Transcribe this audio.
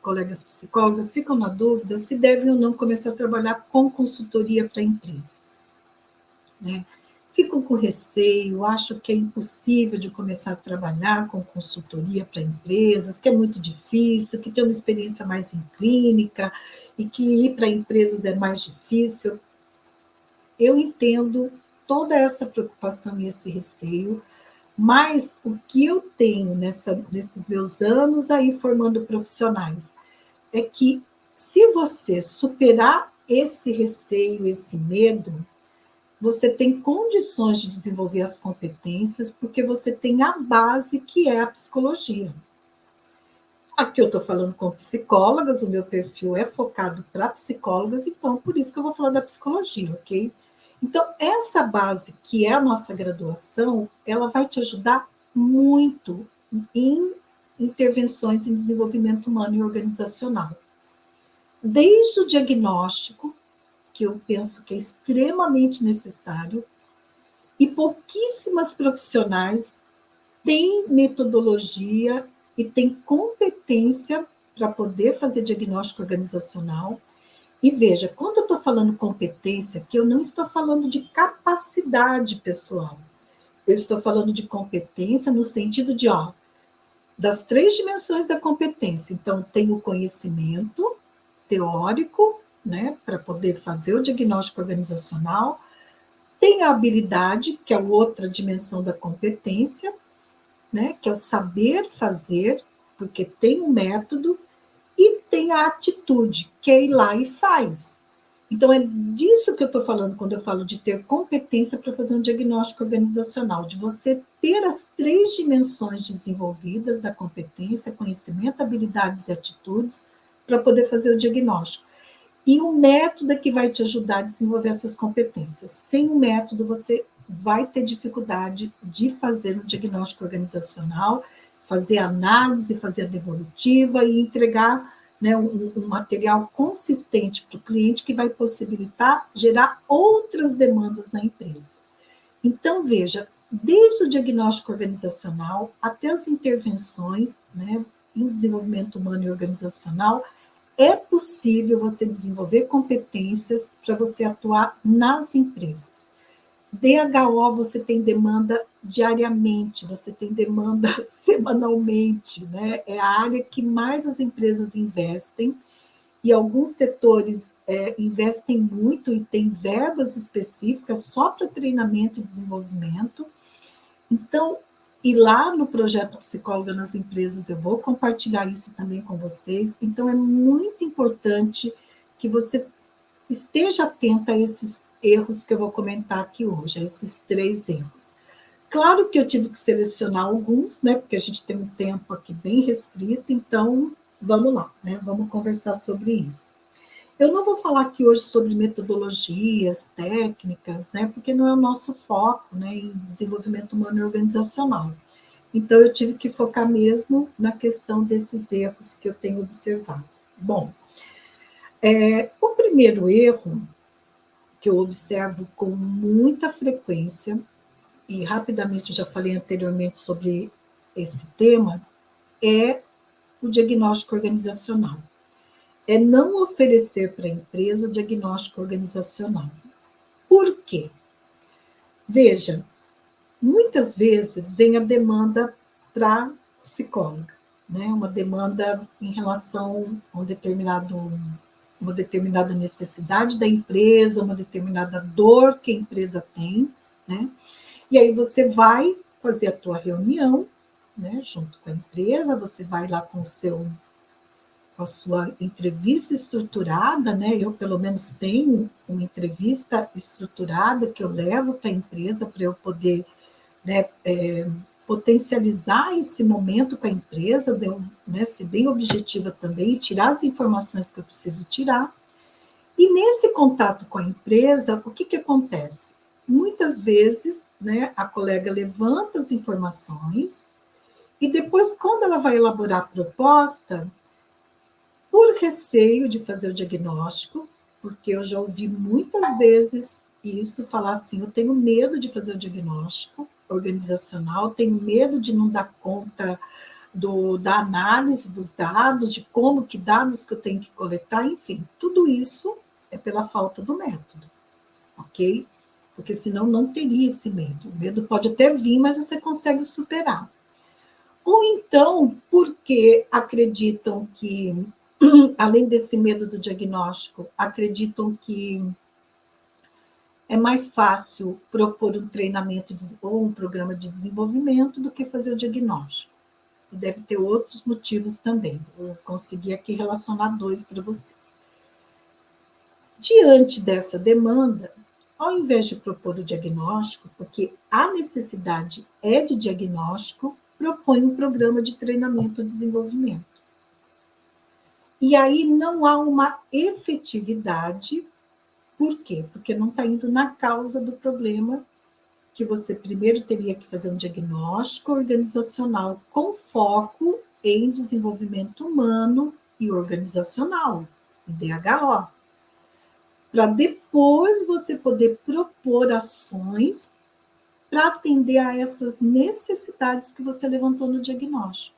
colegas psicólogos ficam na dúvida se devem ou não começar a trabalhar com consultoria para empresas, né? Ficam com receio, acham que é impossível de começar a trabalhar com consultoria para empresas, que é muito difícil, que tem uma experiência mais em clínica e que ir para empresas é mais difícil. Eu entendo toda essa preocupação e esse receio, mas o que eu tenho nesses meus anos aí formando profissionais é que se você superar esse receio, esse medo, você tem condições de desenvolver as competências, porque você tem a base que é a psicologia. Aqui eu estou falando com psicólogas, o meu perfil é focado para psicólogas, então por isso que eu vou falar da psicologia, ok? Então, essa base que é a nossa graduação, ela vai te ajudar muito em intervenções em desenvolvimento humano e organizacional. Desde o diagnóstico, que eu penso que é extremamente necessário, e pouquíssimas profissionais têm metodologia e têm competência para poder fazer diagnóstico organizacional. E veja, quando eu estou falando competência, que eu não estou falando de capacidade pessoal, eu estou falando de competência no sentido de, das 3 dimensões da competência. Então, tem o conhecimento teórico, né, para poder fazer o diagnóstico organizacional, tem a habilidade, que é outra dimensão da competência, né, que é o saber fazer, porque tem um método, e tem a atitude, que é ir lá e faz. Então, é disso que eu estou falando quando eu falo de ter competência para fazer um diagnóstico organizacional, de você ter as 3 dimensões desenvolvidas da competência, conhecimento, habilidades e atitudes, para poder fazer o diagnóstico. E o método é que vai te ajudar a desenvolver essas competências. Sem o método, você vai ter dificuldade de fazer um diagnóstico organizacional, fazer a análise, fazer a devolutiva e entregar, né, um material consistente para o cliente que vai possibilitar gerar outras demandas na empresa. Então, veja, desde o diagnóstico organizacional até as intervenções, né, em desenvolvimento humano e organizacional, é possível você desenvolver competências para você atuar nas empresas. DHO você tem demanda diariamente, você tem demanda semanalmente, né? É a área que mais as empresas investem, e alguns setores investem muito e têm verbas específicas só para treinamento e desenvolvimento. Então, e lá no projeto Psicóloga nas Empresas, eu vou compartilhar isso também com vocês. Então, é muito importante que você esteja atenta a esses erros que eu vou comentar aqui hoje, a esses 3 erros. Claro que eu tive que selecionar alguns, né, porque a gente tem um tempo aqui bem restrito, então vamos lá, né, vamos conversar sobre isso. Eu não vou falar aqui hoje sobre metodologias, técnicas, né, porque não é o nosso foco, né, em desenvolvimento humano e organizacional. Então, eu tive que focar mesmo na questão desses erros que eu tenho observado. Bom, o primeiro erro que eu observo com muita frequência, e rapidamente eu já falei anteriormente sobre esse tema, é o diagnóstico organizacional. É não oferecer para a empresa o diagnóstico organizacional. Por quê? Veja, muitas vezes vem a demanda para psicóloga, né? Uma demanda em relação a uma determinada necessidade da empresa, uma determinada dor que a empresa tem, né? E aí você vai fazer a tua reunião, né, junto com a empresa, você vai lá com a sua entrevista estruturada, né? Eu, pelo menos, tenho uma entrevista estruturada que eu levo para a empresa para eu poder, né, potencializar esse momento com a empresa, né, ser bem objetiva também, e tirar as informações que eu preciso tirar. E nesse contato com a empresa, o que acontece? Muitas vezes, né, a colega levanta as informações e depois, quando ela vai elaborar a proposta, por receio de fazer o diagnóstico, porque eu já ouvi muitas vezes isso, falar assim, eu tenho medo de fazer o diagnóstico organizacional, tenho medo de não dar conta da análise dos dados, de como, que dados que eu tenho que coletar, enfim, tudo isso é pela falta do método, ok? Porque senão não teria esse medo. O medo pode até vir, mas você consegue superar. Ou então, porque acreditam que, além desse medo do diagnóstico, acreditam que é mais fácil propor um treinamento ou um programa de desenvolvimento do que fazer o diagnóstico. E deve ter outros motivos também. Vou conseguir aqui relacionar dois para você. Diante dessa demanda, ao invés de propor o diagnóstico, porque a necessidade é de diagnóstico, propõe um programa de treinamento e desenvolvimento. E aí não há uma efetividade. Por quê? Porque não está indo na causa do problema, que você primeiro teria que fazer um diagnóstico organizacional com foco em desenvolvimento humano e organizacional, DHO, para depois você poder propor ações para atender a essas necessidades que você levantou no diagnóstico.